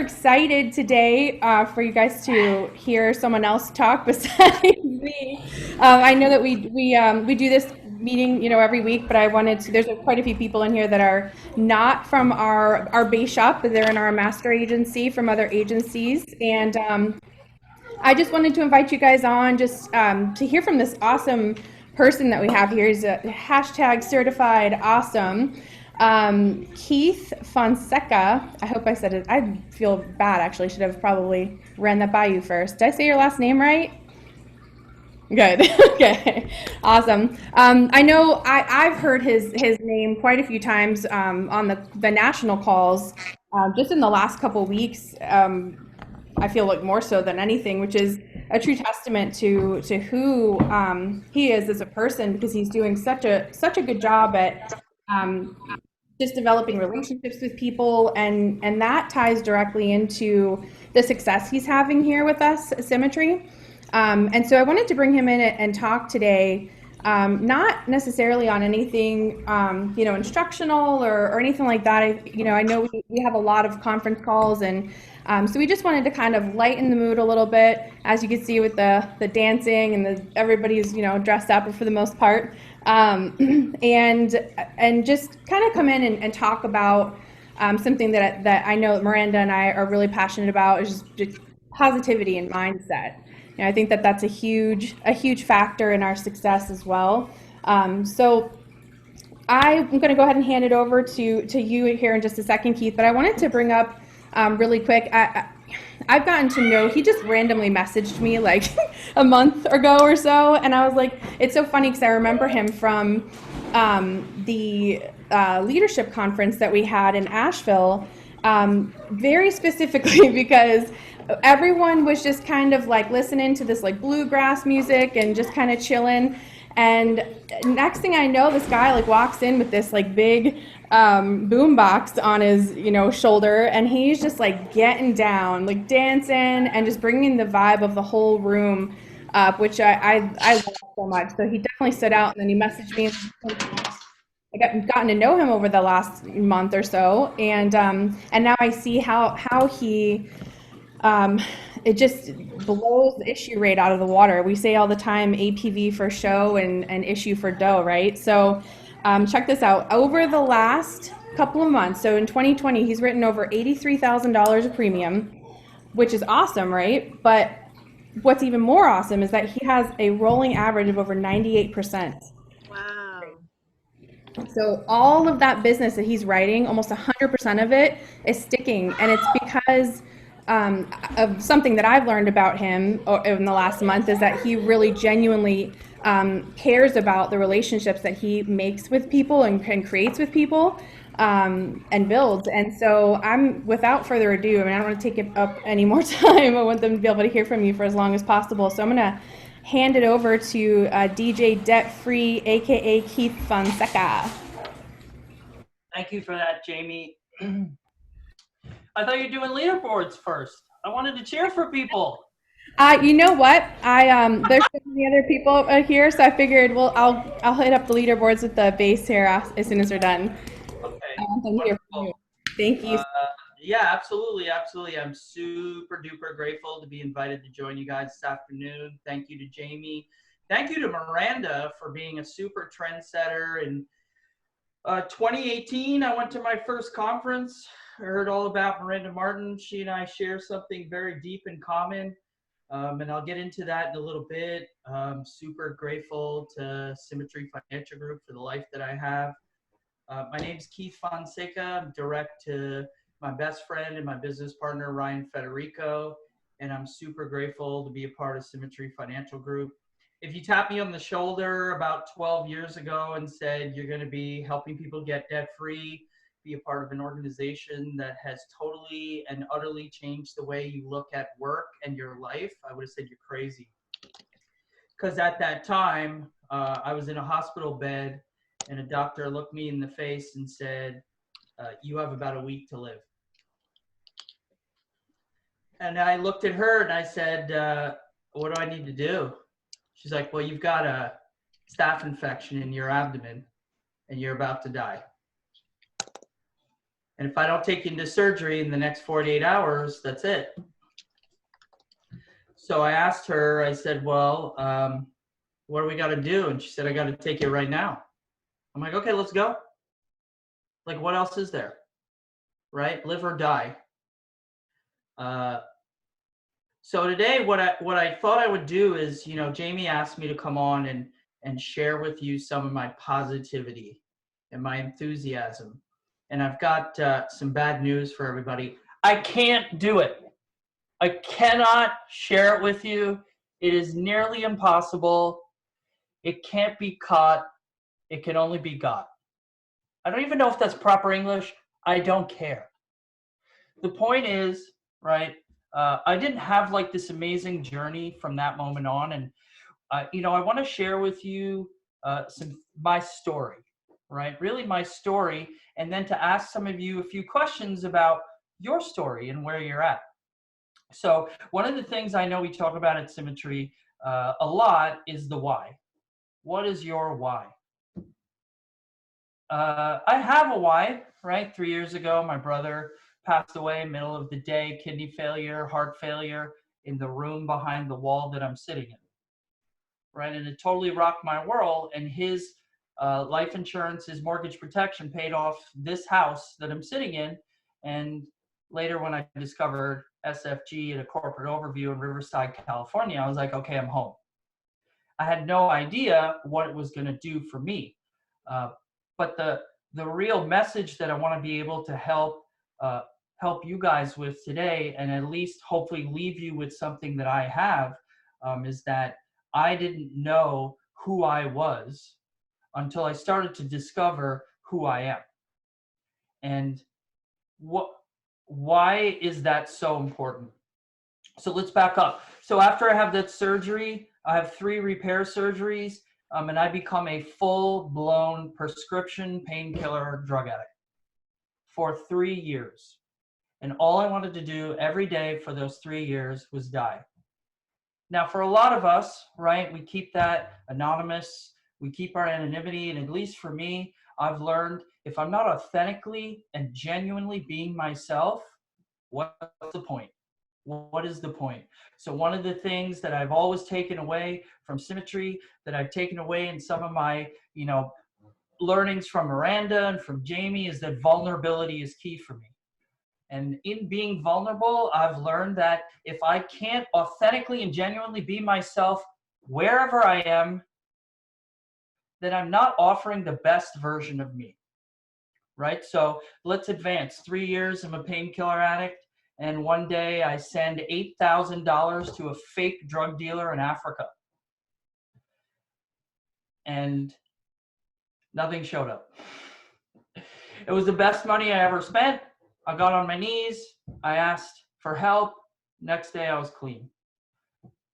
excited today for you guys to hear someone else talk besides me. I know that we do this meeting, every week, but I wanted to. There's quite a few people in here that are not from our base shop, but they're in our master agency from other agencies, and I just wanted to invite you guys on just to hear from this awesome person that we have here. He's a hashtag certified awesome. Keith Fonseca. I hope I said it. I feel bad, actually. Should have probably ran that by you first. Did I say your last name right? Good. Okay. Awesome. I know I've heard his name quite a few times on the national calls just in the last couple weeks. I feel like more so than anything, which is a true testament to who he is as a person, because he's doing such a good job at just developing relationships with people, and that ties directly into the success he's having here with us at Symmetry. And so I wanted to bring him in and talk today, not necessarily on anything, instructional or anything like that. I know we have a lot of conference calls, and so we just wanted to kind of lighten the mood a little bit, as you can see with the dancing and everybody's, dressed up for the most part, and just kind of come in and talk about something that I know Miranda and I are really passionate about, is just positivity and mindset. I think that's a huge factor in our success as well. So I'm going to go ahead and hand it over to you here in just a second, Keith. But I wanted to bring up really quick. I've gotten to know. He just randomly messaged me like a month ago or so, and I was like, it's so funny because I remember him from the leadership conference that we had in Asheville, very specifically because everyone was just kind of like listening to this like bluegrass music and just kind of chilling. And next thing I know, this guy like walks in with this like big boom box on his shoulder, and he's just like getting down, like dancing and just bringing the vibe of the whole room up, which I love so much. So he definitely stood out, and then he messaged me. I gotten to know him over the last month or so, and now I see how he it just blows the issue rate out of the water. We say all the time APV for show and issue for dough, right? So check this out. Over the last couple of months, so in 2020, he's written over $83,000 of premium, which is awesome, right? But what's even more awesome is that he has a rolling average of over 98%. Wow. So all of that business that he's writing, almost 100% of it is sticking, and it's because of something that I've learned about him in the last month, is that he really genuinely cares about the relationships that he makes with people and creates with people and builds. And so without further ado, I don't want to take up any more time. I want them to be able to hear from you for as long as possible. So I'm going to hand it over to DJ Debt Free, aka Keith Fonseca. Thank you for that, Jamie. I thought you were doing leaderboards first. I wanted to cheer for people. You know what? There's so many other people here, so I figured, well, I'll hit up the leaderboards with the bass here as soon as they're done. Okay. Thank you. Yeah, absolutely. I'm super duper grateful to be invited to join you guys this afternoon. Thank you to Jamie. Thank you to Miranda for being a super trendsetter. In 2018, I went to my first conference. I heard all about Miranda Martin. She and I share something very deep in common, and I'll get into that in a little bit. Super grateful to Symmetry Financial Group for the life that I have. My name is Keith Fonseca. I'm direct to my best friend and my business partner, Ryan Federico, and I'm super grateful to be a part of Symmetry Financial Group. If you tapped me on the shoulder about 12 years ago and said you're going to be helping people get debt free, be a part of an organization that has totally and utterly changed the way you look at work and your life, I would have said you're crazy. Because at that time, I was in a hospital bed, and a doctor looked me in the face and said, you have about a week to live. And I looked at her and I said, what do I need to do? She's like, well, you've got a staph infection in your abdomen and you're about to die. And if I don't take you into surgery in the next 48 hours, that's it. So I asked her, I said, well, what do we got to do? And she said, I got to take you right now. I'm like, okay, let's go. Like, what else is there? Right? Live or die. So today, what I thought I would do is, you know, Jaime asked me to come on and share with you some of my positivity and my enthusiasm. And I've got some bad news for everybody. I can't do it. I cannot share it with you. It is nearly impossible. It can't be caught. It can only be got. I don't even know if that's proper English. I don't care. The point is, right, I didn't have like this amazing journey from that moment on. And, you know, I want to share with you my story, right? Really my story. And then to ask some of you a few questions about your story and where you're at. So one of the things I know we talk about at Symmetry a lot is the why. What is your why? I have a why, right? 3 years ago, my brother passed away, middle of the day, kidney failure, heart failure, in the room behind the wall that I'm sitting in, right? And it totally rocked my world. And his life insurance, his mortgage protection paid off this house that I'm sitting in. And later when I discovered SFG at a corporate overview in Riverside, California, I was like, okay, I'm home. I had no idea what it was going to do for me. But the real message that I want to be able to help you guys with today, and at least hopefully leave you with something that I have, is that I didn't know who I was until I started to discover who I am. And why is that so important? So let's back up. So after I have that surgery, I have 3 repair surgeries, and I become a full-blown prescription painkiller drug addict for 3 years. And all I wanted to do every day for those 3 years was die. Now, for a lot of us, right, we keep that anonymous, we keep our anonymity, and at least for me, I've learned if I'm not authentically and genuinely being myself, what's the point? What is the point? So one of the things that I've always taken away from Symmetry, that I've taken away in some of my, you know, learnings from Miranda and from Jaime, is that vulnerability is key for me. And in being vulnerable, I've learned that if I can't authentically and genuinely be myself wherever I am, then I'm not offering the best version of me, right? So let's advance. 3 years, I'm a painkiller addict. And one day I send $8,000 to a fake drug dealer in Africa. And nothing showed up. It was the best money I ever spent. I got on my knees. I asked for help. Next day I was clean.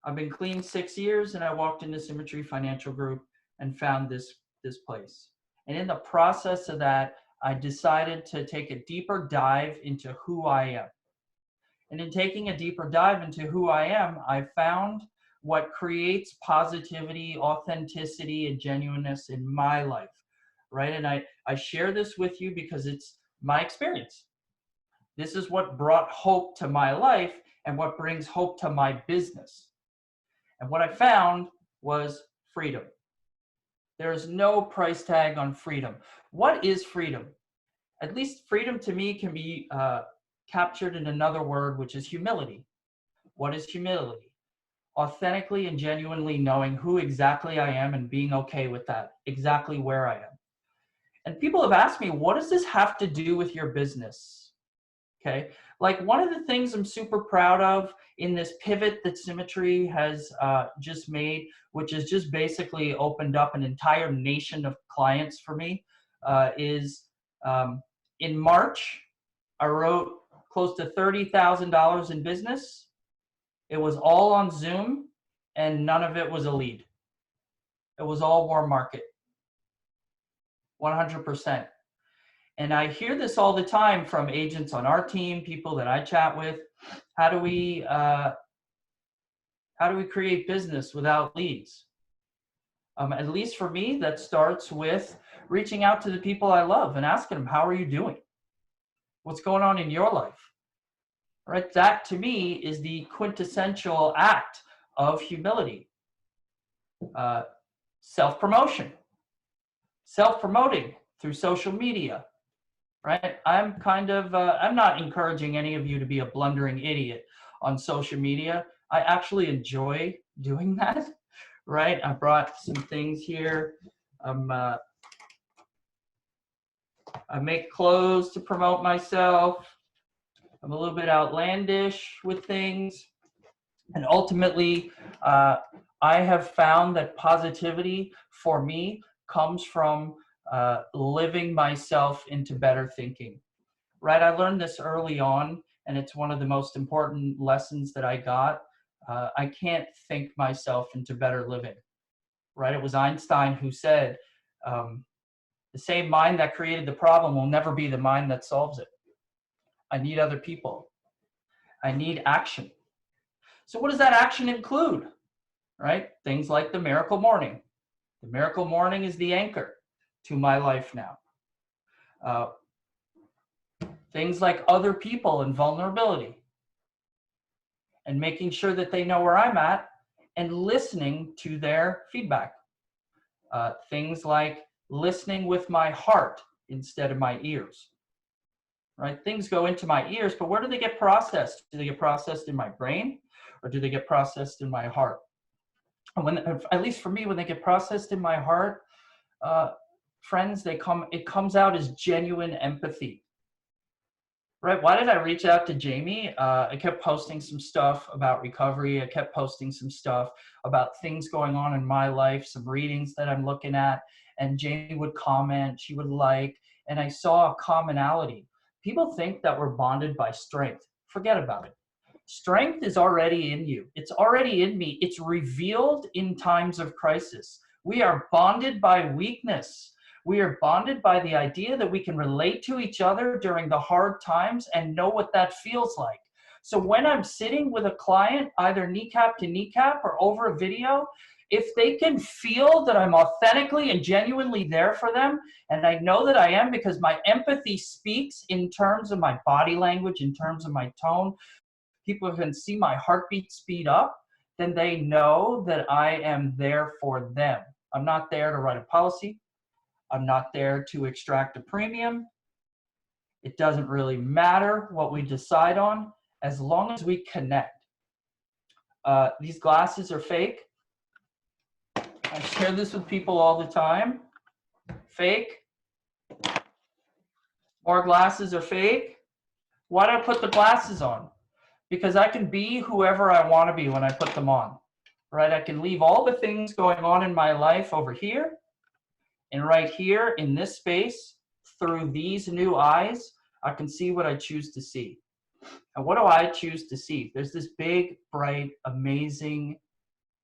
I've been clean 6 years, and I walked into Symmetry Financial Group and found this place. And in the process of that, I decided to take a deeper dive into who I am. And in taking a deeper dive into who I am, I found what creates positivity, authenticity, and genuineness in my life, right? And I share this with you because it's my experience. This is what brought hope to my life and what brings hope to my business. And what I found was freedom. There is no price tag on freedom. What is freedom? At least freedom to me can be captured in another word, which is humility. What is humility? Authentically and genuinely knowing who exactly I am and being okay with that, exactly where I am. And people have asked me, what does this have to do with your business? Okay, like one of the things I'm super proud of in this pivot that Symmetry has just made, which has just basically opened up an entire nation of clients for me, is in March, I wrote close to $30,000 in business. It was all on Zoom, and none of it was a lead. It was all warm market, 100%. And I hear this all the time from agents on our team, people that I chat with. How do we create business without leads? At least for me, that starts with reaching out to the people I love and asking them, how are you doing? What's going on in your life? Right? That to me is the quintessential act of humility. Uh, self-promotion, self-promoting through social media, right? I'm not encouraging any of you to be a blundering idiot on social media. I actually enjoy doing that, right? I brought some things here. I make clothes to promote myself. I'm a little bit outlandish with things. And ultimately, I have found that positivity for me comes from living myself into better thinking, right? I learned this early on, and it's one of the most important lessons that I got. I can't think myself into better living, right? It was Einstein who said, the same mind that created the problem will never be the mind that solves it. I need other people. I need action. So what does that action include? Right? Things like the miracle morning. The miracle morning is the anchor to my life now. Things like other people and vulnerability, and making sure that they know where I'm at and listening to their feedback. Things like listening with my heart instead of my ears. Right? Things go into my ears, but where do they get processed? Do they get processed in my brain, or do they get processed in my heart? And when, at least for me, when they get processed in my heart, friends, it comes out as genuine empathy. Right? Why did I reach out to Jaime? I kept posting some stuff about recovery. I kept posting some stuff about things going on in my life, some readings that I'm looking at, and Jaime would comment, she would like, and I saw a commonality. People think that we're bonded by strength. Forget about it. Strength is already in you. It's already in me. It's revealed in times of crisis. We are bonded by weakness. We are bonded by the idea that we can relate to each other during the hard times and know what that feels like. So when I'm sitting with a client, either kneecap to kneecap or over a video, if they can feel that I'm authentically and genuinely there for them, and I know that I am because my empathy speaks in terms of my body language, in terms of my tone, people can see my heartbeat speed up, then they know that I am there for them. I'm not there to write a policy. I'm not there to extract a premium. It doesn't really matter what we decide on as long as we connect. These glasses are fake. I share this with people all the time. Fake. More glasses are fake. Why do I put the glasses on? Because I can be whoever I want to be when I put them on. Right? I can leave all the things going on in my life over here, and right here in this space, through these new eyes, I can see what I choose to see. And what do I choose to see? There's this big, bright, amazing,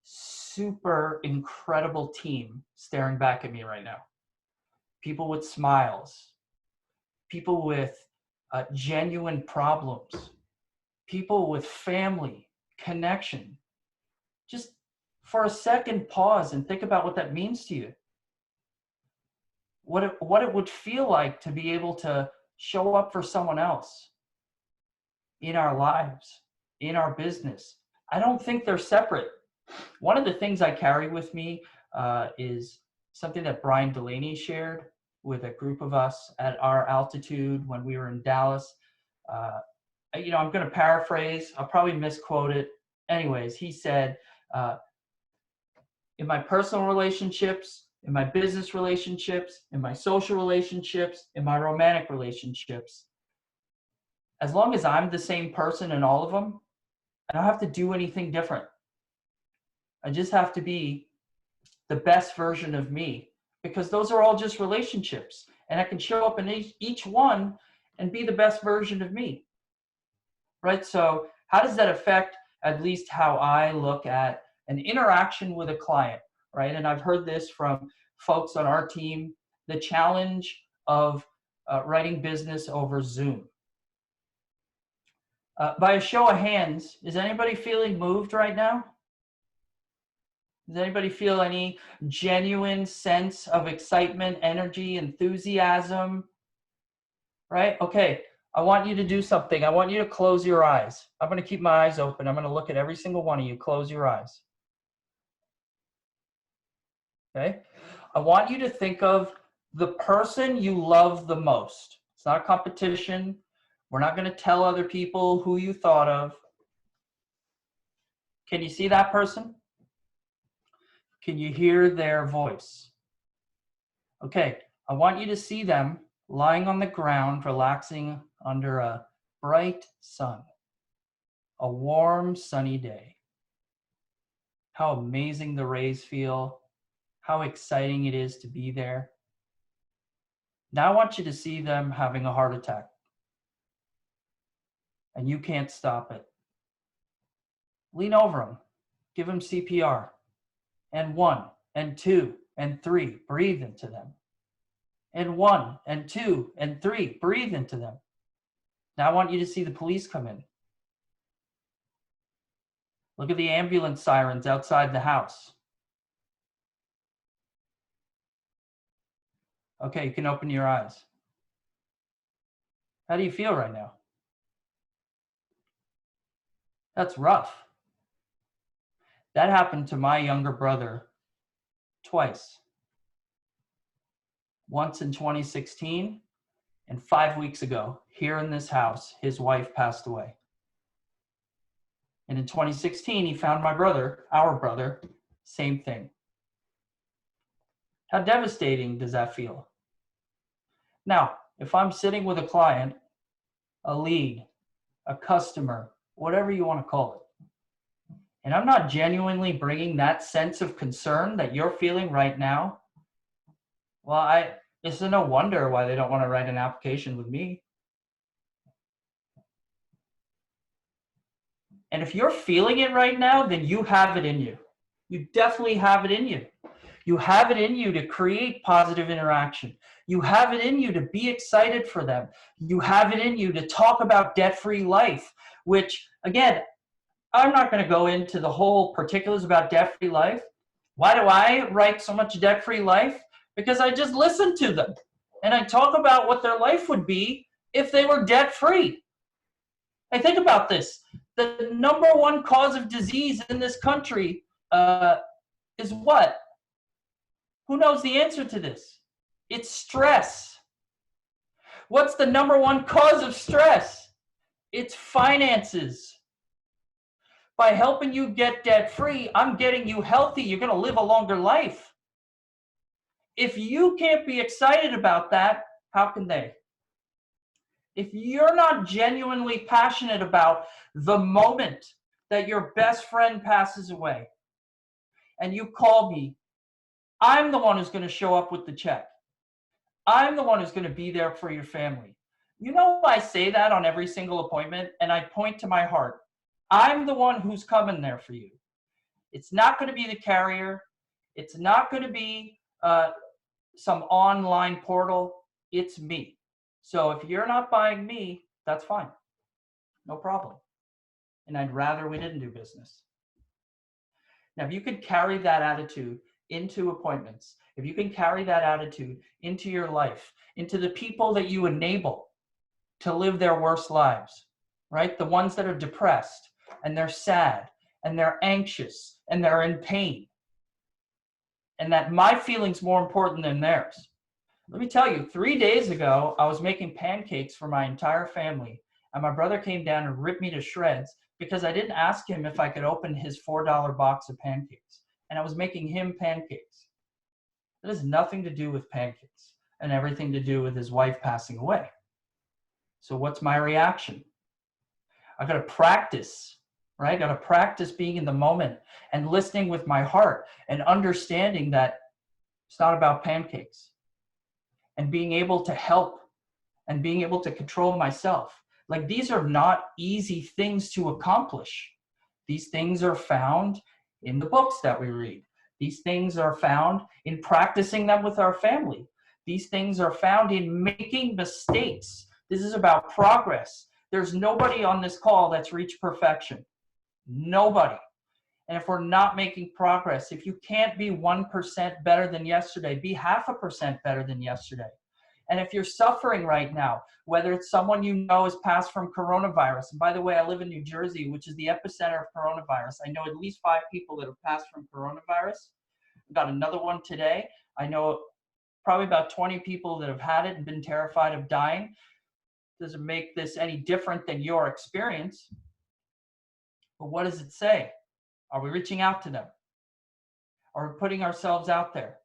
super incredible team staring back at me right now. People with smiles, people with genuine problems, people with family, connection. Just for a second, pause and think about what that means to you. What it would feel like to be able to show up for someone else in our lives, in our business. I don't think they're separate. One of the things I carry with me is something that Brian Delaney shared with a group of us at our altitude when we were in Dallas. I'm going to paraphrase. I'll probably misquote it. Anyways, he said, in my personal relationships, in my business relationships, in my social relationships, in my romantic relationships, as long as I'm the same person in all of them, I don't have to do anything different. I just have to be the best version of me, because those are all just relationships, and I can show up in each one and be the best version of me. Right? So how does that affect at least how I look at an interaction with a client? Right? And I've heard this from folks on our team, the challenge of writing business over Zoom. By a show of hands, is anybody feeling moved right now? Does anybody feel any genuine sense of excitement, energy, enthusiasm? Right? Okay, I want you to do something. I want you to close your eyes. I'm going to keep my eyes open. I'm going to look at every single one of you. Close your eyes. Okay? I want you to think of the person you love the most. It's not a competition. We're not going to tell other people who you thought of. Can you see that person? Can you hear their voice? Okay, I want you to see them lying on the ground, relaxing under a bright sun, a warm, sunny day. How amazing the rays feel, how exciting it is to be there. Now I want you to see them having a heart attack, and you can't stop it. Lean over them, give them CPR, and 1, and 2, and 3, breathe into them. And 1, and 2, and 3, breathe into them. Now I want you to see the police come in. Look at the ambulance sirens outside the house. Okay, you can open your eyes. How do you feel right now? That's rough. That happened to my younger brother twice. Once in 2016, and 5 weeks ago, here in this house, his wife passed away. And in 2016, he found my brother, our brother, same thing. How devastating does that feel? Now, if I'm sitting with a client, a lead, a customer, whatever you want to call it, and I'm not genuinely bringing that sense of concern that you're feeling right now, well, it's no wonder why they don't want to write an application with me. And if you're feeling it right now, then you have it in you. You definitely have it in you. You have it in you to create positive interaction. You have it in you to be excited for them. You have it in you to talk about debt-free life, which, again, I'm not going to go into the whole particulars about debt-free life. Why do I write so much debt-free life? Because I just listen to them. And I talk about what their life would be if they were debt-free. And think about this. The number one cause of disease in this country is what? Who knows the answer to this? It's stress. What's the number one cause of stress? It's finances. By helping you get debt-free, I'm getting you healthy. You're going to live a longer life. If you can't be excited about that, how can they? If you're not genuinely passionate about the moment that your best friend passes away and you call me, I'm the one who's going to show up with the check. I'm the one who's going to be there for your family. You know, I say that on every single appointment, and I point to my heart. I'm the one who's coming there for you. It's not going to be the carrier. It's not going to be some online portal. It's me. So if you're not buying me, that's fine. No problem. And I'd rather we didn't do business. Now, if you could carry that attitude into appointments, if you can carry that attitude into your life, into the people that you enable to live their worst lives, right? The ones that are depressed and they're sad and they're anxious and they're in pain, and that my feeling's more important than theirs. Let me tell you, 3 days ago, I was making pancakes for my entire family, and my brother came down and ripped me to shreds because I didn't ask him if I could open his $4 box of pancakes, and I was making him pancakes. That has nothing to do with pancakes and everything to do with his wife passing away. So what's my reaction? I got to practice, right? I got to practice being in the moment and listening with my heart and understanding that it's not about pancakes, and being able to help and being able to control myself. Like, these are not easy things to accomplish. These things are found in the books that we read. These things are found in practicing them with our family. These things are found in making mistakes. This is about progress. There's nobody on this call that's reached perfection. Nobody. And if we're not making progress, if you can't be 1% better than yesterday, be 0.5% better than yesterday. And if you're suffering right now, whether it's someone you know has passed from coronavirus, and by the way, I live in New Jersey, which is the epicenter of coronavirus. I know at least 5 people that have passed from coronavirus. I've got another one today. I know probably about 20 people that have had it and been terrified of dying. Doesn't make this any different than your experience. But what does it say? Are we reaching out to them? Are we putting ourselves out there?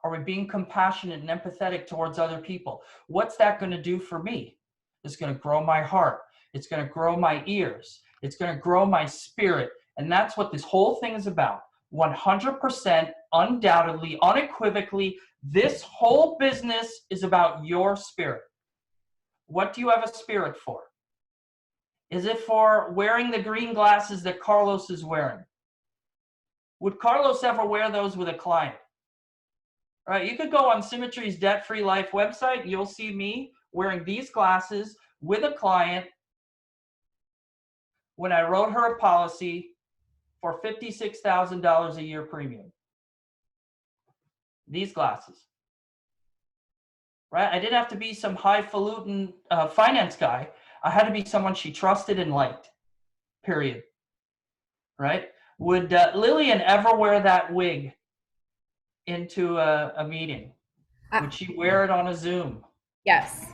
Are we being compassionate and empathetic towards other people? What's that going to do for me? It's going to grow my heart. It's going to grow my ears. It's going to grow my spirit. And that's what this whole thing is about. 100%, undoubtedly, unequivocally, this whole business is about your spirit. What do you have a spirit for? Is it for wearing the green glasses that Carlos is wearing? Would Carlos ever wear those with a client? Right, you could go on Symmetry's Debt Free Life website. You'll see me wearing these glasses with a client when I wrote her a policy for $56,000 a year premium. These glasses. Right? I didn't have to be some highfalutin finance guy. I had to be someone she trusted and liked. Period. Right? Would Lillian ever wear that wig into a meeting? Would she wear it on a Zoom? Yes.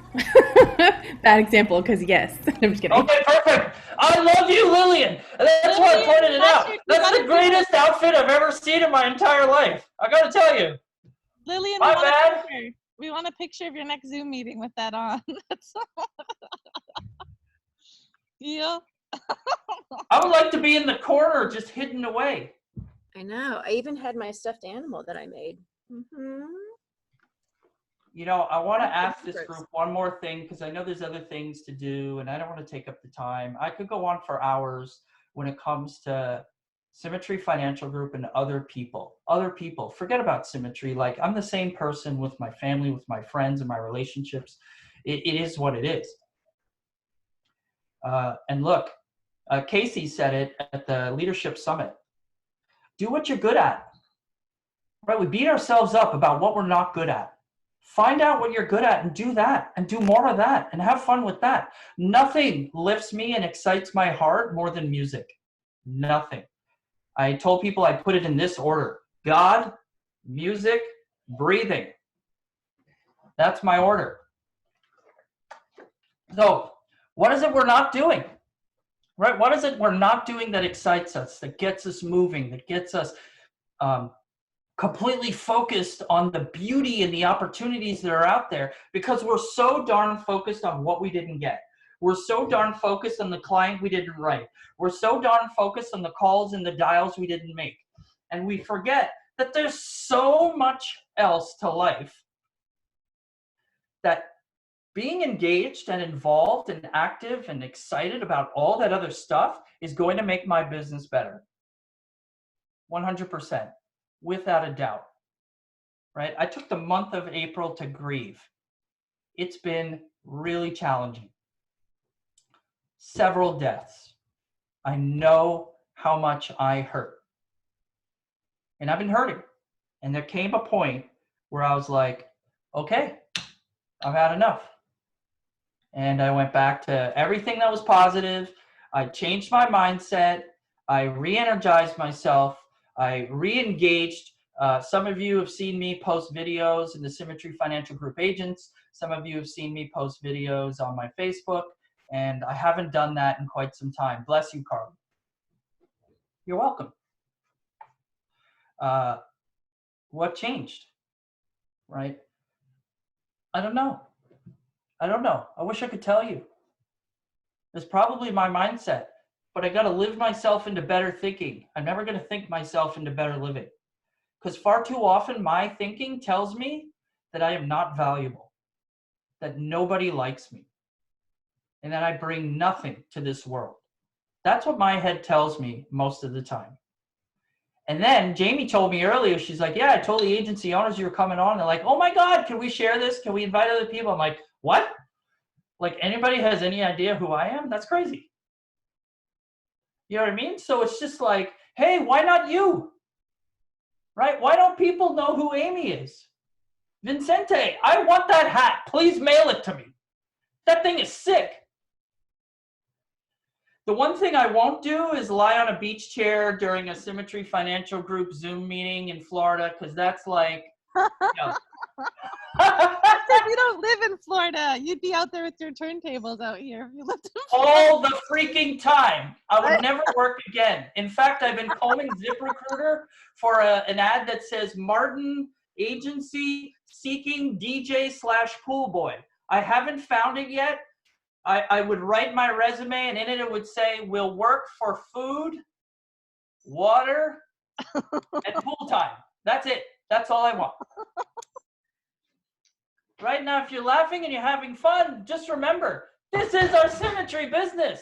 Bad example, because yes. I'm just kidding. Okay, perfect. I love you, Lillian. That's why I pointed it out. That's the greatest outfit I've ever seen in my entire life. I got to tell you. Lillian, My bad. We want a picture of your next Zoom meeting with that on. Deal? I would like to be in the corner just hidden away. I know. I even had my stuffed animal that I made. Mm-hmm. You know, I want to ask this group one more thing because I know there's other things to do and I don't want to take up the time. I could go on for hours when it comes to Symmetry Financial Group and other people. Other people. Forget about Symmetry. Like, I'm the same person with my family, with my friends, and my relationships. It is what it is. And look, Casey said it at the Leadership Summit. Do what you're good at. Right? We beat ourselves up about what we're not good at. Find out what you're good at and do that and do more of that and have fun with that. Nothing lifts me and excites my heart more than music. Nothing. I told people I put it in this order: God, music, breathing. That's my order. So what is it we're not doing? Right? What is it we're not doing that excites us, that gets us moving, that gets us completely focused on the beauty and the opportunities that are out there, because we're so darn focused on what we didn't get. We're so darn focused on the client we didn't write. We're so darn focused on the calls and the dials we didn't make. And we forget that there's so much else to life that being engaged and involved and active and excited about all that other stuff is going to make my business better. 100%. Without a doubt, right? I took the month of April to grieve. It's been really challenging. Several deaths. I know how much I hurt. And I've been hurting. And there came a point where I was like, okay, I've had enough. And I went back to everything that was positive. I changed my mindset. I re-energized myself. I re-engaged. Some of you have seen me post videos in the Symmetry Financial Group agents. Some of you have seen me post videos on my Facebook, and I haven't done that in quite some time. Bless you, Carly. You're welcome. What changed, right? I don't know. I wish I could tell you. It's probably my mindset. But I got to live myself into better thinking. I'm never going to think myself into better living. Because far too often, my thinking tells me that I am not valuable, that nobody likes me, and that I bring nothing to this world. That's what my head tells me most of the time. And then Jamie told me earlier, she's like, yeah, I told the agency owners you were coming on. They're like, oh my God, can we share this? Can we invite other people? I'm like, what? Like, anybody has any idea who I am? That's crazy. You know what I mean? So it's just like, hey, why not you? Right? Why don't people know who Amy is? Vincente, I want that hat. Please mail it to me. That thing is sick. The one thing I won't do is lie on a beach chair during a Symmetry Financial Group Zoom meeting in Florida, because that's like, you know. If you don't live in Florida, you'd be out there with your turntables out here if you lived in Florida. All the freaking time. I would never work again. In fact, I've been combing ZipRecruiter for an ad that says Martin Agency seeking DJ/pool boy. I haven't found it yet. I would write my resume, and in it would say, we'll work for food, water, and pool time. That's it. That's all I want. Right now, if you're laughing and you're having fun, just remember, this is our Symmetry business.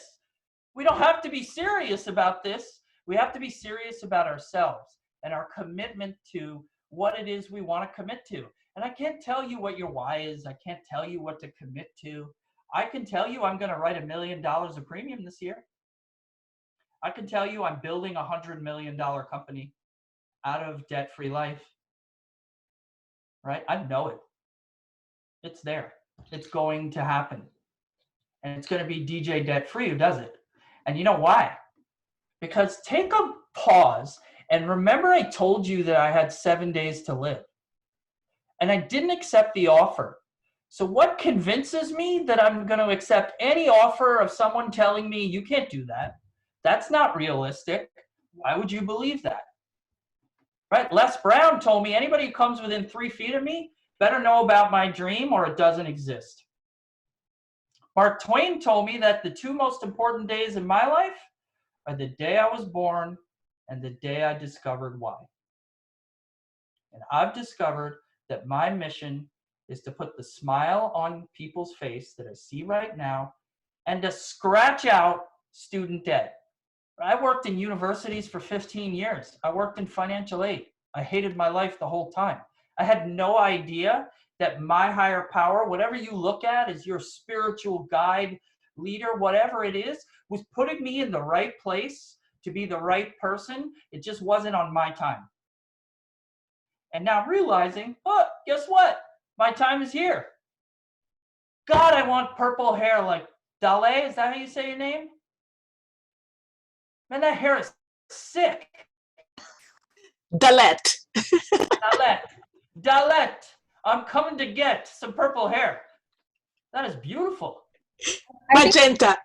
We don't have to be serious about this. We have to be serious about ourselves and our commitment to what it is we want to commit to. And I can't tell you what your why is. I can't tell you what to commit to. I can tell you I'm going to write $1 million of premium this year. I can tell you I'm building a $100 million company out of debt-free life. Right? I know it. It's there. It's going to happen. And it's going to be DJ debt-free who does it. And you know why? Because take a pause and remember I told you that I had 7 days to live. And I didn't accept the offer. So what convinces me that I'm going to accept any offer of someone telling me you can't do that? That's not realistic. Why would you believe that? Right? Les Brown told me anybody who comes within 3 feet of me better know about my dream or it doesn't exist. Mark Twain told me that the 2 most important days in my life are the day I was born and the day I discovered why. And I've discovered that my mission is to put the smile on people's face that I see right now and to scratch out student debt. I worked in universities for 15 years. I worked in financial aid. I hated my life the whole time. I had no idea that my higher power, whatever you look at as your spiritual guide, leader, whatever it is, was putting me in the right place to be the right person. It just wasn't on my time. And now realizing, oh, guess what? My time is here. God, I want purple hair like Dale. Is that how you say your name? Man, that hair is sick. Dalette. Dalette, I'm coming to get some purple hair. That is beautiful. Magenta.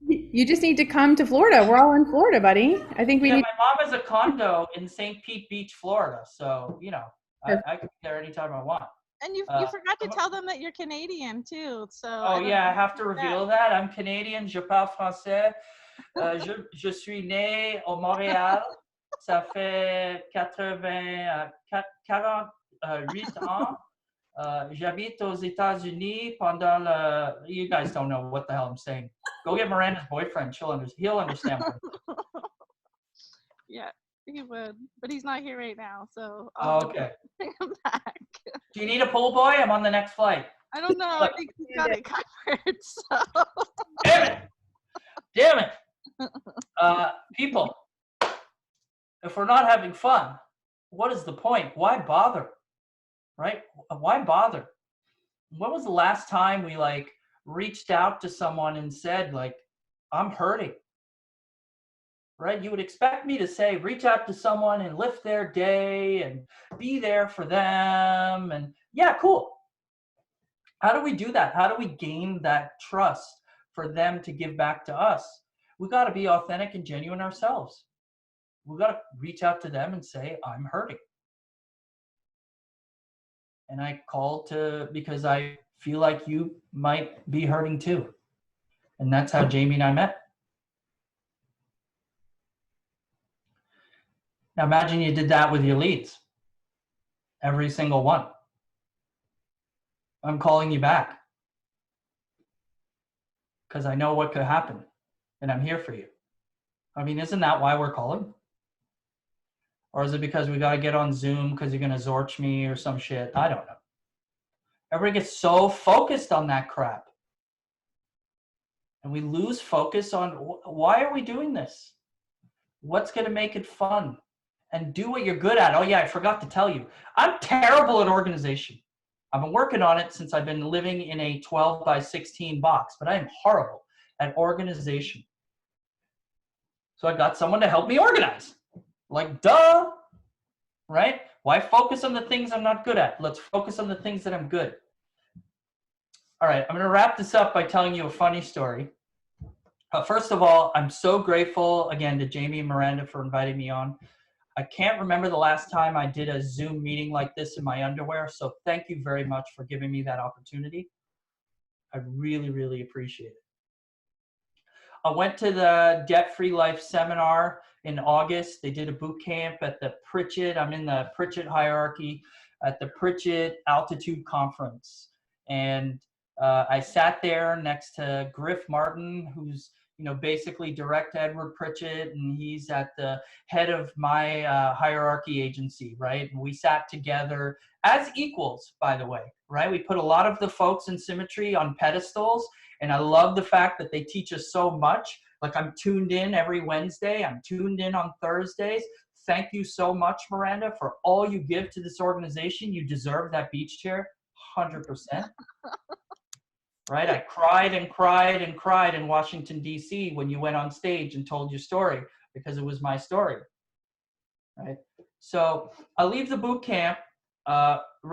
You just need to come to Florida. We're all in Florida, buddy. I think we Yeah, need. my mom has a condo in St. Pete Beach, Florida. So, you know, I can be there anytime I want. And you forgot to tell them that you're Canadian too. So. Oh yeah, I have to reveal that. I'm Canadian. Je parle français. Je suis né au Montréal. Ça fait 48 ans. J'habite aux États-Unis pendant le. You guys don't know what the hell I'm saying. Go get Miranda's boyfriend. He'll understand. Yeah, he would, but he's not here right now, so. Okay. Bring him back. Do you need a pool boy? I'm on the next flight. I don't know. I think he's got it covered. So. Damn it. People, if we're not having fun, what is the point? Why bother? Right? Why bother? When was the last time we reached out to someone and said I'm hurting? Right? You would expect me to say, reach out to someone and lift their day and be there for them. And yeah, cool. How do we do that? How do we gain that trust for them to give back to us? We got to be authentic and genuine ourselves. We got to reach out to them and say, I'm hurting. And I called because I feel like you might be hurting too. And that's how Jamie and I met. Now imagine you did that with your leads. Every single one. I'm calling you back. Because I know what could happen. And I'm here for you. I mean, isn't that why we're calling? Or is it because we got to get on Zoom because you're going to Zorch me or some shit? I don't know. Everybody gets so focused on that crap. And we lose focus on why are we doing this? What's going to make it fun? and do what you're good at. Oh yeah, I forgot to tell you. I'm terrible at organization. I've been working on it since I've been living in a 12 by 16 box, but I am horrible at organization. So I got someone to help me organize. Like, duh, right? Why focus on the things I'm not good at? Let's focus on the things that I'm good. All right, I'm going to wrap this up by telling you a funny story. First of all, I'm so grateful again to Jaime and Miranda for inviting me on. I can't remember the last time I did a Zoom meeting like this in my underwear, so thank you very much for giving me that opportunity. I really, really appreciate it. I went to the Debt Free Life seminar in August. They did a boot camp at the Pritchett. I'm in the Pritchett hierarchy at the Pritchett Altitude Conference. And I sat there next to Griff Martin, who's basically direct Edward Pritchett, and he's at the head of my hierarchy agency, right? And we sat together as equals, by the way, right? We put a lot of the folks in Symmetry on pedestals, and I love the fact that they teach us so much. Like, I'm tuned in every Wednesday. I'm tuned in on Thursdays. Thank you so much, Miranda, for all you give to this organization. You deserve that beach chair, 100%. Right? I cried and cried and cried in Washington, D.C. when you went on stage and told your story, because it was my story. Right? So I leave the boot camp.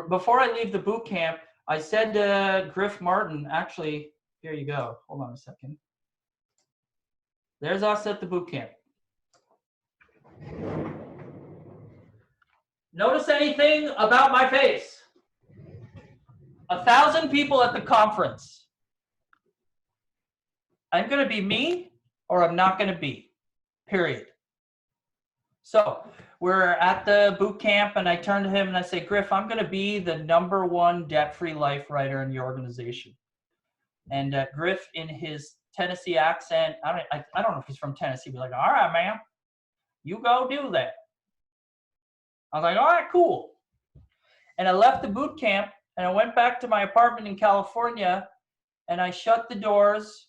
Before I leave the boot camp, I said to Griff Martin, actually, here you go. Hold on a second. There's us at the boot camp. Notice anything about my face? 1,000 people at the conference. I'm going to be me, or I'm not going to be, period. So we're at the boot camp, and I turn to him and I say, Griff, I'm going to be the #1 debt-free life writer in your organization. And Griff, in his Tennessee accent, I don't know if he's from Tennessee, but like, all right, man, you go do that. I was like, all right, cool. And I left the boot camp, and I went back to my apartment in California, and I shut the doors.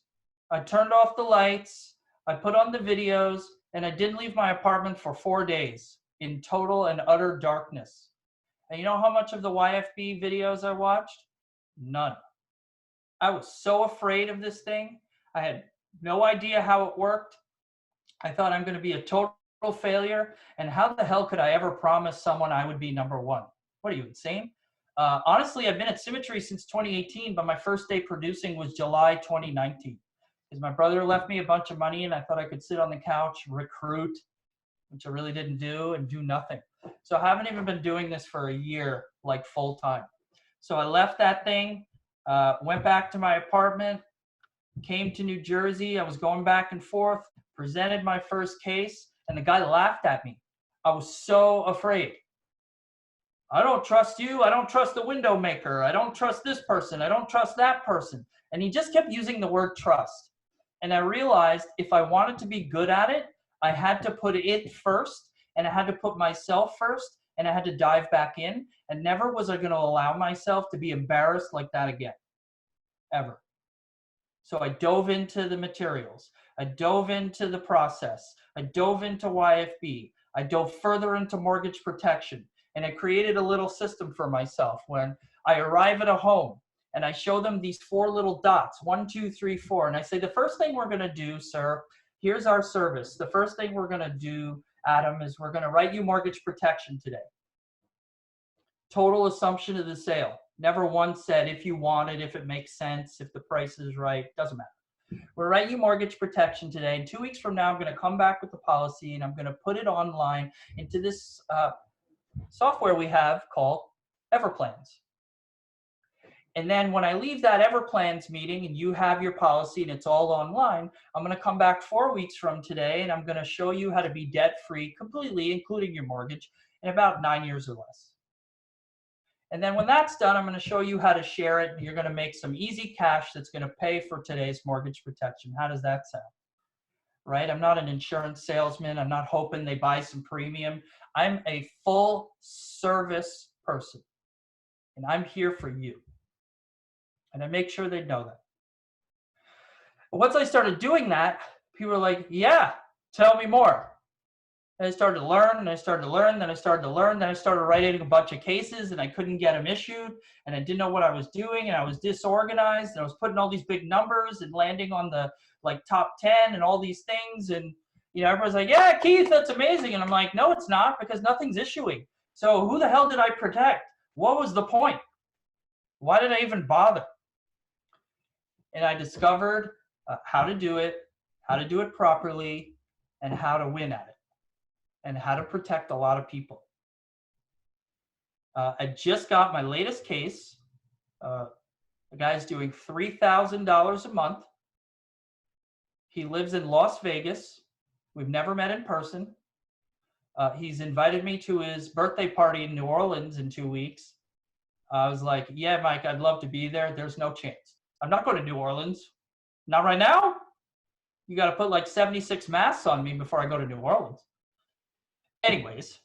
I turned off the lights, I put on the videos, and I didn't leave my apartment for 4 days in total and utter darkness. And you know how much of the YFB videos I watched? None. I was so afraid of this thing. I had no idea how it worked. I thought I'm going to be a total failure. And how the hell could I ever promise someone I would be #1? What are you, insane? Honestly, I've been at Symmetry since 2018, but my first day producing was July 2019. Because my brother left me a bunch of money, and I thought I could sit on the couch, recruit, which I really didn't do, and do nothing. So I haven't even been doing this for a year, like full time. So I left that thing, went back to my apartment, came to New Jersey. I was going back and forth, presented my first case, and the guy laughed at me. I was so afraid. I don't trust you. I don't trust the window maker. I don't trust this person. I don't trust that person. And he just kept using the word trust. And I realized if I wanted to be good at it, I had to put it first, and I had to put myself first, and I had to dive back in. And never was I going to allow myself to be embarrassed like that again, ever. So I dove into the materials. I dove into the process. I dove into YFB. I dove further into mortgage protection. And I created a little system for myself. When I arrive at a home and I show them these 4 little dots, 1, 2, 3, 4. And I say, the first thing we're going to do, sir, here's our service. The first thing we're going to do, Adam, is we're going to write you mortgage protection today. Total assumption of the sale. Never once said if you want it, if it makes sense, if the price is right, doesn't matter. We'll write you mortgage protection today. And 2 weeks from now, I'm going to come back with the policy, and I'm going to put it online into this software we have called Everplans. And then when I leave that Everplans meeting and you have your policy and it's all online, I'm going to come back 4 weeks from today, and I'm going to show you how to be debt-free completely, including your mortgage, in about 9 years or less. And then when that's done, I'm going to show you how to share it. You're going to make some easy cash that's going to pay for today's mortgage protection. How does that sound? Right? I'm not an insurance salesman. I'm not hoping they buy some premium. I'm a full service person, and I'm here for you. And I make sure they know that. But once I started doing that, people were like, yeah, tell me more. And I started to learn, and I started to learn, then I started to learn, then I started writing a bunch of cases, and I couldn't get them issued, and I didn't know what I was doing, and I was disorganized, and I was putting all these big numbers and landing on the like top 10 and all these things, and everyone's like, yeah, Keith, that's amazing, and I'm like, no, it's not, because nothing's issuing. So who the hell did I protect? What was the point? Why did I even bother? And I discovered how to do it properly, and how to win at it, and how to protect a lot of people. I just got my latest case. The guy's doing $3,000 a month. He lives in Las Vegas. We've never met in person. He's invited me to his birthday party in New Orleans in 2 weeks. I was like, yeah, Mike, I'd love to be there. There's no chance. I'm not going to New Orleans. Not right now. You got to put like 76 masks on me before I go to New Orleans. Anyways,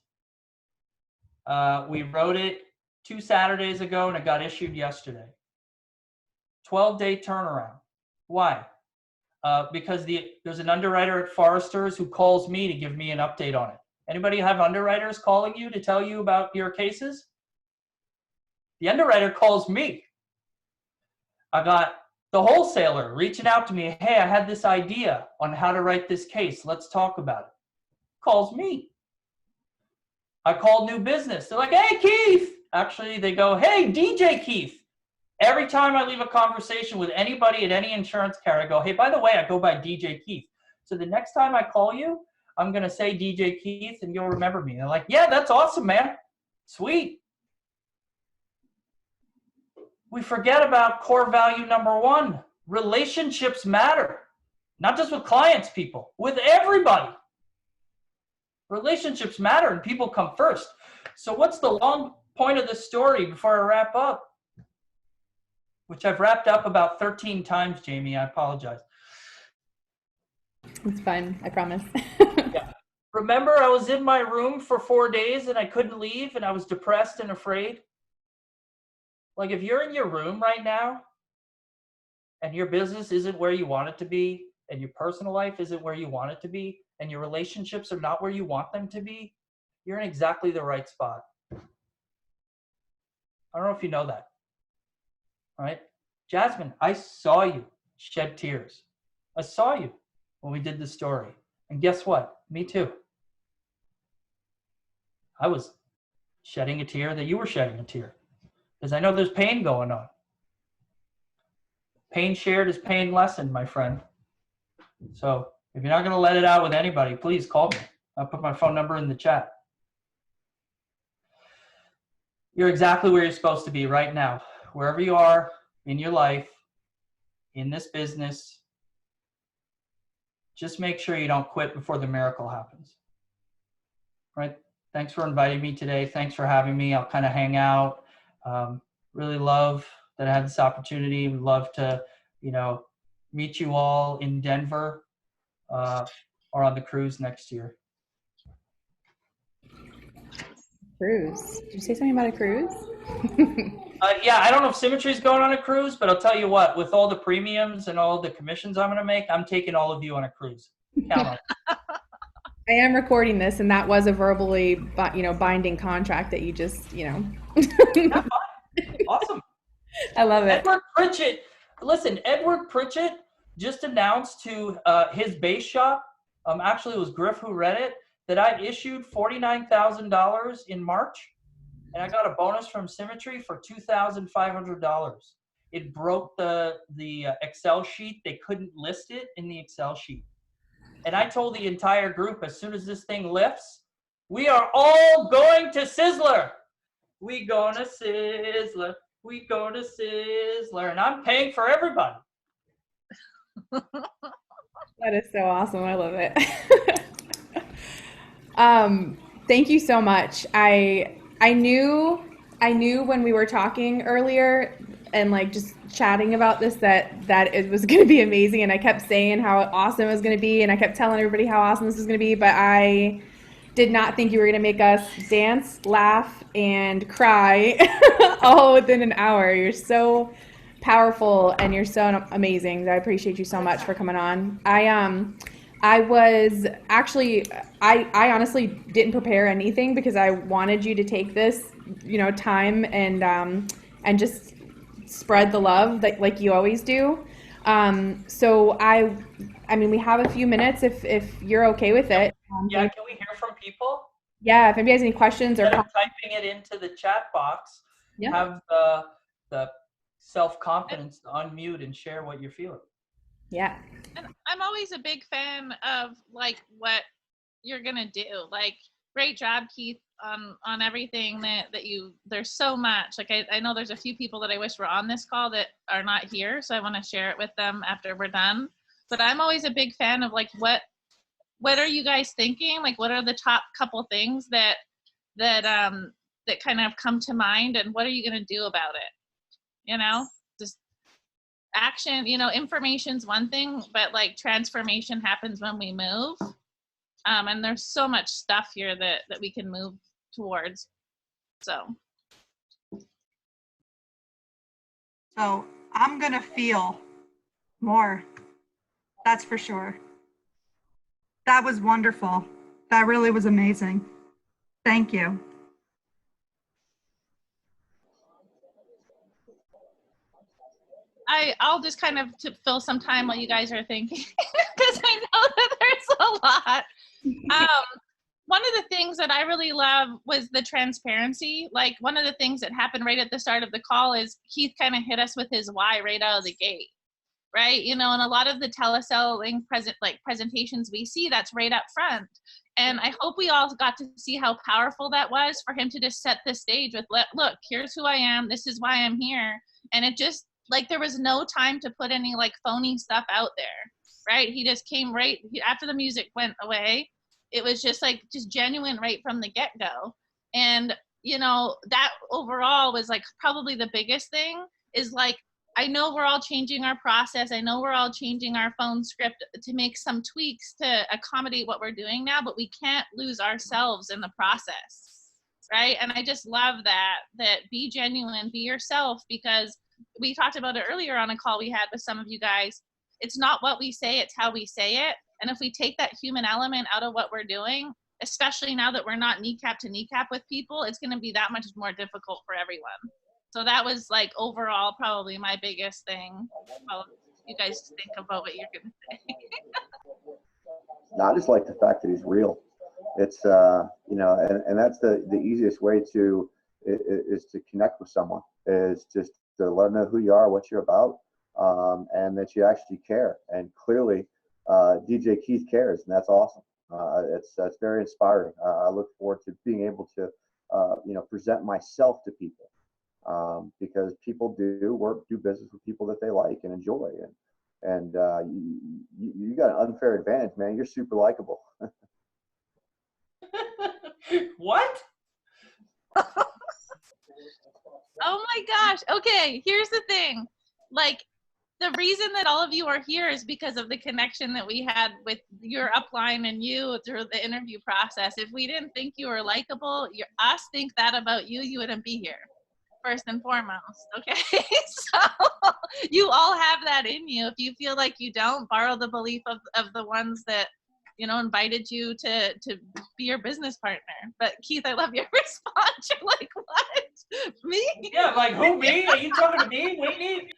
we wrote it 2 Saturdays ago, and it got issued yesterday. 12-day turnaround. Why? Because there's an underwriter at Forrester's who calls me to give me an update on it. Anybody have underwriters calling you to tell you about your cases? The underwriter calls me. I got the wholesaler reaching out to me. Hey, I had this idea on how to write this case. Let's talk about it. Calls me. I called new business. They're like, hey, Keith. Actually, they go, hey, DJ Keith. Every time I leave a conversation with anybody at any insurance carrier, I go, hey, by the way, I go by DJ Keith. So the next time I call you, I'm going to say DJ Keith, and you'll remember me. And they're like, yeah, that's awesome, man. Sweet. We forget about core value number 1. Relationships matter. Not just with clients, people. With everybody. Relationships matter, and people come first. So what's the long point of this story before I wrap up? Which I've wrapped up about 13 times, Jamie. I apologize. It's fun, I promise. Yeah. Remember, I was in my room for 4 days and I couldn't leave, and I was depressed and afraid. Like, if you're in your room right now and your business isn't where you want it to be, and your personal life isn't where you want it to be, and your relationships are not where you want them to be, you're in exactly the right spot. I don't know if you know that. All right? Jasmine, I saw you shed tears. I saw you when we did this story. And guess what? Me too. I was shedding a tear that you were shedding a tear. Because I know there's pain going on. Pain shared is pain lessened, my friend. So if you're not going to let it out with anybody, please call me. I'll put my phone number in the chat. You're exactly where you're supposed to be right now. Wherever you are in your life, in this business, just make sure you don't quit before the miracle happens. Right? Thanks for inviting me today. Thanks for having me. I'll kind of hang out. Really love that I had this opportunity. Would love to, meet you all in Denver or on the cruise next year. Cruise. Did you say something about a cruise? Yeah, I don't know if Symmetry's going on a cruise, but I'll tell you what, with all the premiums and all the commissions I'm going to make, I'm taking all of you on a cruise. Count on it. I am recording this, and that was a verbally, binding contract that you just, Yeah, awesome. I love it. Edward Pritchett, listen, Edward Pritchett just announced to his Baseshop, actually it was Griff who read it, that I issued $49,000 in March, and I got a bonus from Symmetry for $2,500. It broke the Excel sheet. They couldn't list it in the Excel sheet. And I told the entire group, as soon as this thing lifts, we are all going to Sizzler. We going to Sizzler. We go to Sizzler. And I'm paying for everybody. That is so awesome. I love it. Thank you so much. I knew when we were talking earlier and like just chatting about this that it was going to be amazing, and I kept saying how awesome it was going to be, and I kept telling everybody how awesome this was going to be, but I did not think you were going to make us dance, laugh, and cry all within an hour. You're so powerful and you're so amazing. I appreciate you so much for coming on. I was actually, I honestly didn't prepare anything because I wanted you to take this, time and just spread the love like you always do. So I mean, we have a few minutes if you're okay with it. Yeah, can we hear from people? Yeah, if anybody has any questions or Instead of comments. typing it into the chat box, Yeah. have the self-confidence to unmute and share what you're feeling. Yeah. And I'm always a big fan of like what you're gonna do. Like, great job, Keith, on everything that you. There's so much. Like, I know there's a few people that I wish were on this call that are not here, so I want to share it with them after we're done. But I'm always a big fan of like what are you guys thinking? Like, what are the top couple things that that kind of come to mind, and what are you gonna do about it? Just action. Information's one thing, but like transformation happens when we move. And there's so much stuff here that we can move towards. So I'm gonna feel more. That's for sure. That was wonderful. That really was amazing. Thank you. I'll just kind of to fill some time while you guys are thinking, because I know that there's a lot. One of the things that I really love was the transparency. Like, one of the things that happened right at the start of the call is Keith kind of hit us with his why right out of the gate, right? And a lot of the teleselling presentations we see, that's right up front. And I hope we all got to see how powerful that was for him to just set the stage with, look, here's who I am. This is why I'm here. And it just, like, there was no time to put any like phony stuff out there, right? He just came right after the music went away. It was just like, just genuine right from the get-go. And that overall was like probably the biggest thing is like, I know we're all changing our process. I know we're all changing our phone script to make some tweaks to accommodate what we're doing now, but we can't lose ourselves in the process, right? And I just love that be genuine, be yourself, because we talked about it earlier on a call we had with some of you guys. It's not what we say, it's how we say it. And if we take that human element out of what we're doing, especially now that we're not kneecap to kneecap with people, it's going to be that much more difficult for everyone. So that was like overall probably my biggest thing. Well, you guys think about what you're going to say. I just like the fact that he's real. It's and that's the easiest way to is to connect with someone, is just to let them know who you are, what you're about, and that you actually care. And clearly, DJ Keith cares, and that's awesome. It's very inspiring. I look forward to being able to present myself to people, because people do business with people that they like and enjoy, and you got an unfair advantage, man. You're super likable. What? Oh my gosh. Okay, here's the thing. Like, the reason that all of you are here is because of the connection that we had with your upline and you through the interview process. If we didn't think you were likable, us think that about you, you wouldn't be here, first and foremost. Okay. So you all have that in you. If you feel like you don't, borrow the belief of the ones that invited you to be your business partner. But Keith, I love your response. You're like, what? Me? Yeah, like, who, me? Are you talking to me? Whitney?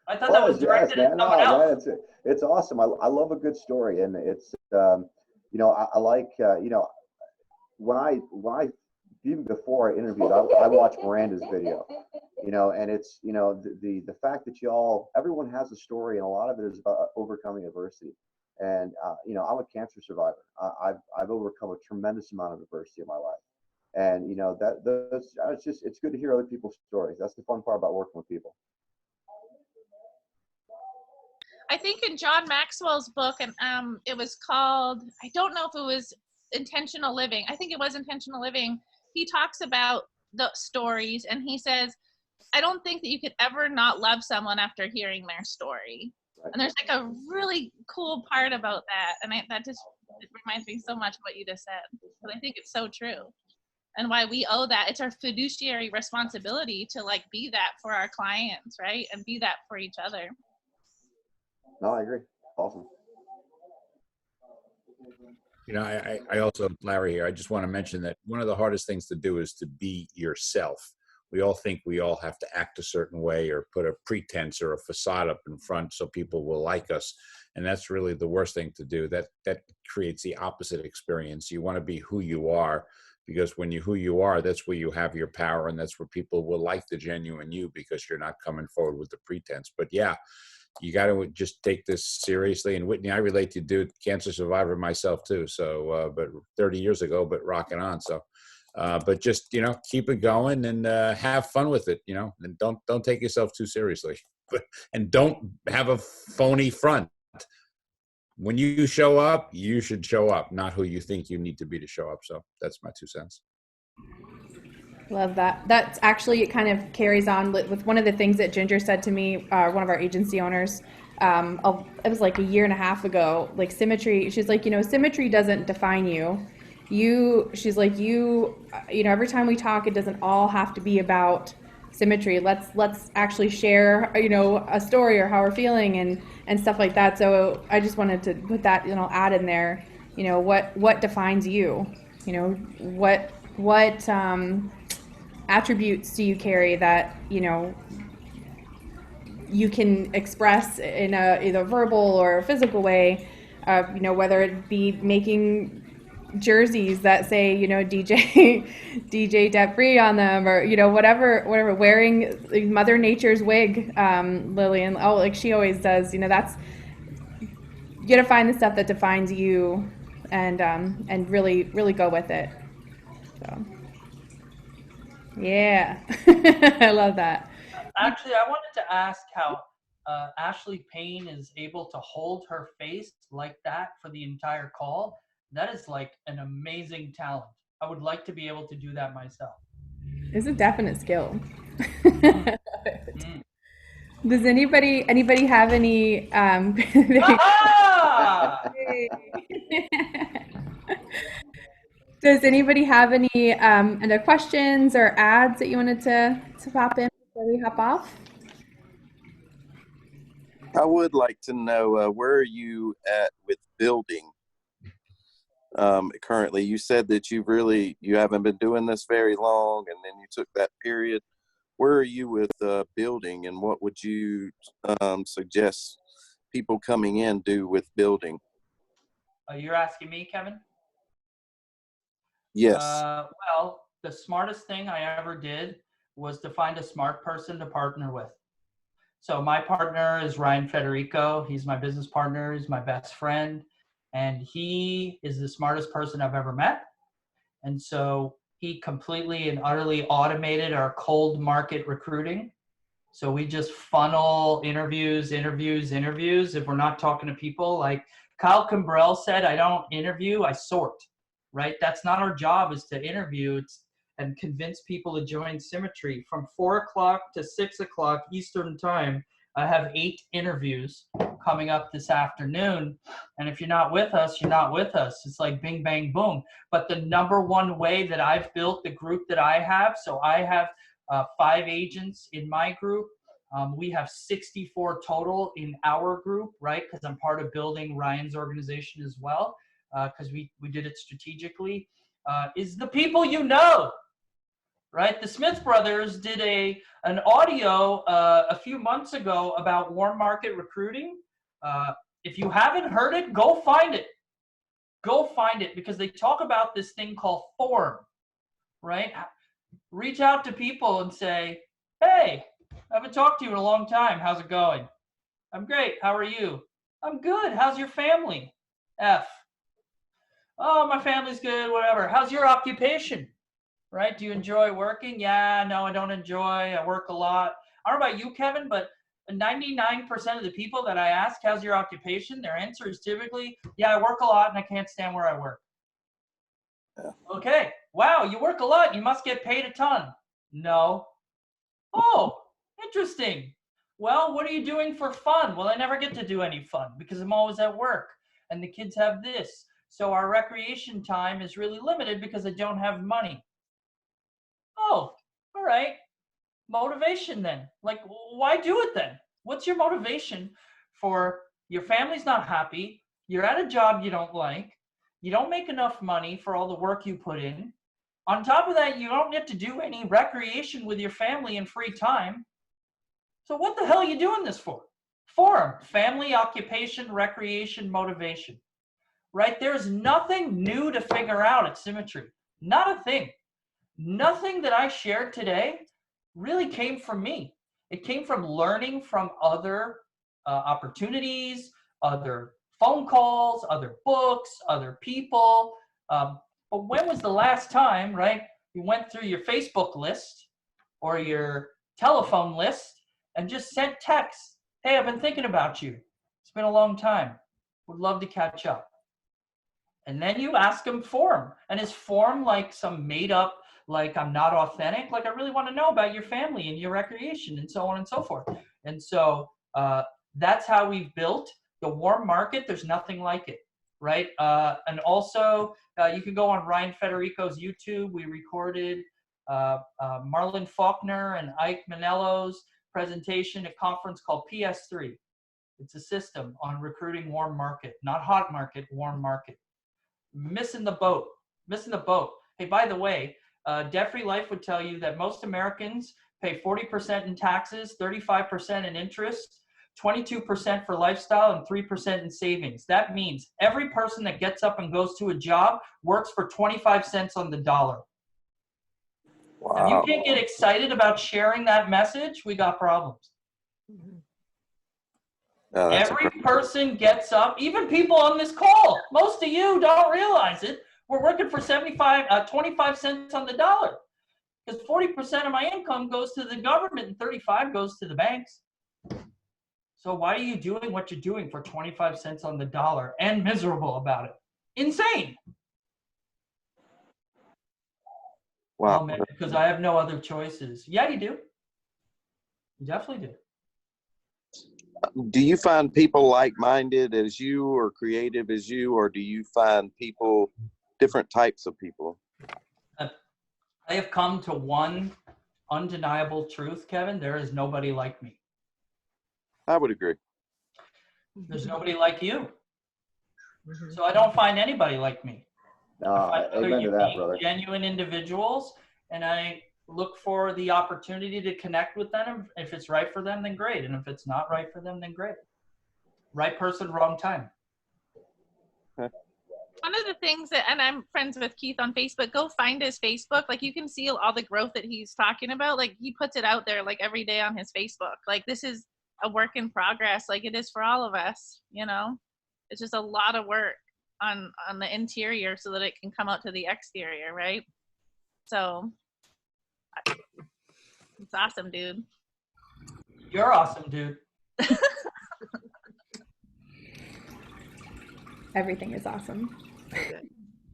I thought that was Yes, directed at man. someone No, else. man, it's awesome. I love a good story, and it's I like when I even before I interviewed, I watched Miranda's video, and it's the fact that everyone has a story, and a lot of it is about overcoming adversity. And I'm a cancer survivor. I've overcome a tremendous amount of adversity in my life, and it's good to hear other people's stories. That's the fun part about working with people. I think in John Maxwell's book, and it was called, I don't know if it was Intentional Living. I think it was Intentional Living. He talks about the stories, and he says, I don't think that you could ever not love someone after hearing their story. Right. And there's like a really cool part about that. And that just, it reminds me so much of what you just said. Because I think it's so true. And why we owe that. It's our fiduciary responsibility to like be that for our clients, right? And be that for each other. No, I agree. Awesome. I also, Larry here, I just want to mention that one of the hardest things to do is to be yourself. We all think we all have to act a certain way or put a pretense or a facade up in front so people will like us. And that's really the worst thing to do. That creates the opposite experience. You want to be who you are, because when you're who you are, that's where you have your power, and that's where people will like the genuine you, because you're not coming forward with the pretense. But yeah, you got to just take this seriously. And Whitney, I relate to you, cancer survivor myself too. So, but 30 years ago, but rocking on. So, but just, keep it going and have fun with it, and don't take yourself too seriously, and don't have a phony front. When you show up, you should show up, not who you think you need to be to show up. So that's my 2 cents. Love that. That's actually, it kind of carries on with one of the things that Ginger said to me, one of our agency owners. It was like a year and a half ago, like symmetry. She's like, symmetry doesn't define you. She's like, every time we talk, it doesn't all have to be about symmetry. Let's actually share, a story or how we're feeling and stuff like that. So I just wanted to put that, add in there, what defines you, what attributes do you carry that you can express in a either verbal or verbal way, whether it be making jerseys that say DJ debt free on them, or whatever, wearing Mother Nature's wig, Lillian, like she always does. That's, you gotta find the stuff that defines you and really go with it. So yeah. I love that. Actually, I wanted to ask how Ashley Payne is able to hold her face like that for the entire call. That is like an amazing talent. I would like to be able to do that myself. It's a definite skill. Does anybody have any Does anybody have any other questions or ads that you wanted to pop in before we hop off? I would like to know where are you at with building currently? You said that you haven't been doing this very long, and then you took that period. Where are you with building, and what would you suggest people coming in do with building? You're asking me, Kevin? Yes. Well, the smartest thing I ever did was to find a smart person to partner with. So my partner is Ryan Federico. He's my business partner. He's my best friend. And he is the smartest person I've ever met. And so he completely and utterly automated our cold market recruiting. So we just funnel interviews. If we're not talking to people, like Kyle Kimbrell said, I don't interview, I sort, right? That's not our job, is to interview and convince people to join Symmetry. From 4 o'clock to 6 o'clock Eastern time, I have 8 interviews coming up this afternoon. And if you're not with us, you're not with us. It's like bing, bang, boom. But the number one way that I've built the group that I have, so I have 5 agents in my group. We have 64 total in our group, right? Because I'm part of building Ryan's organization as well, because we did it strategically, is the people you know. Right? The Smith brothers did an audio a few months ago about warm market recruiting. If you haven't heard it, go find it. Go find it, because they talk about this thing called form, right? Reach out to people and say, hey, I haven't talked to you in a long time. How's it going? I'm great. How are you? I'm good. How's your family? F. Oh, my family's good, whatever. How's your occupation? Right? Do you enjoy working? Yeah, no, I don't enjoy. I work a lot. I don't know about you, Kevin, but 99% of the people that I ask, how's your occupation? Their answer is typically, yeah, I work a lot and I can't stand where I work. Yeah. Okay. Wow, you work a lot. You must get paid a ton. No. Oh, interesting. Well, what are you doing for fun? Well, I never get to do any fun because I'm always at work and the kids have this. So our recreation time is really limited because I don't have money. Oh, all right. Motivation then. Like, why do it then? What's your motivation for your family's not happy? You're at a job you don't like. You don't make enough money for all the work you put in. On top of that, you don't get to do any recreation with your family in free time. So what the hell are you doing this for? Forum, family, occupation, recreation, motivation. Right? There's nothing new to figure out at Symmetry. Not a thing. Nothing that I shared today really came from me. It came from learning from other opportunities, other phone calls, other books, other people. But when was the last time, right, you went through your Facebook list or your telephone list and just sent texts? Hey, I've been thinking about you. It's been a long time. Would love to catch up. And then you ask him form. And is form like some made up, like I'm not authentic? Like I really want to know about your family and your recreation and so on and so forth. And so that's how we've built the warm market. There's nothing like it, right? And also you can go on Ryan Federico's YouTube. We recorded Marlon Faulkner and Ike Manello's presentation at a conference called PS3. It's a system on recruiting warm market, not hot market, warm market. Missing the boat. Hey, by the way, Debt-Free Life would tell you that most Americans pay 40% in taxes, 35% in interest, 22% for lifestyle, and 3% in savings. That means every person that gets up and goes to a job works for 25 cents on the dollar. Wow. If you can't get excited about sharing that message, we got problems. Oh, that's Every person gets up, even people on this call. Most of you don't realize it. We're working for 25 cents on the dollar. Because 40% of my income goes to the government and 35 goes to the banks. So why are you doing what you're doing for 25 cents on the dollar and miserable about it? Insane. Wow. Oh, man, because I have no other choices. Yeah, you do. You definitely do. Do you find people like-minded as you or creative as you, or do you find people, different types of people? I have come to one undeniable truth, Kevin. There is nobody like me. I would agree. There's nobody like you. So I don't find anybody like me. I find other Amen to that, unique, brother. genuine individuals, and I look for the opportunity to connect with them. If it's right for them, then great. And if it's not right for them, then great. Right person, wrong time. One of the things that, and I'm friends with Keith on Facebook, go find his Facebook. Like, you can see all the growth that he's talking about. Like, he puts it out there like every day on his Facebook. Like, this is a work in progress, like it is for all of us, you know. It's just a lot of work on the interior so that it can come out to the exterior, right? So it's awesome, dude. You're awesome, dude. Everything is awesome.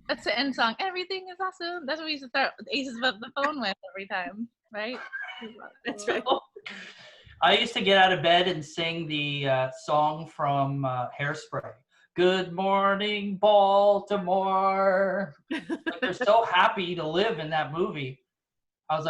That's the end song. Everything is awesome. That's what we used to start Aces of the Phone with every time, right? That's right. I used to get out of bed and sing the song from Hairspray. Good morning, Baltimore. Like, they're so happy to live in that movie. I was like,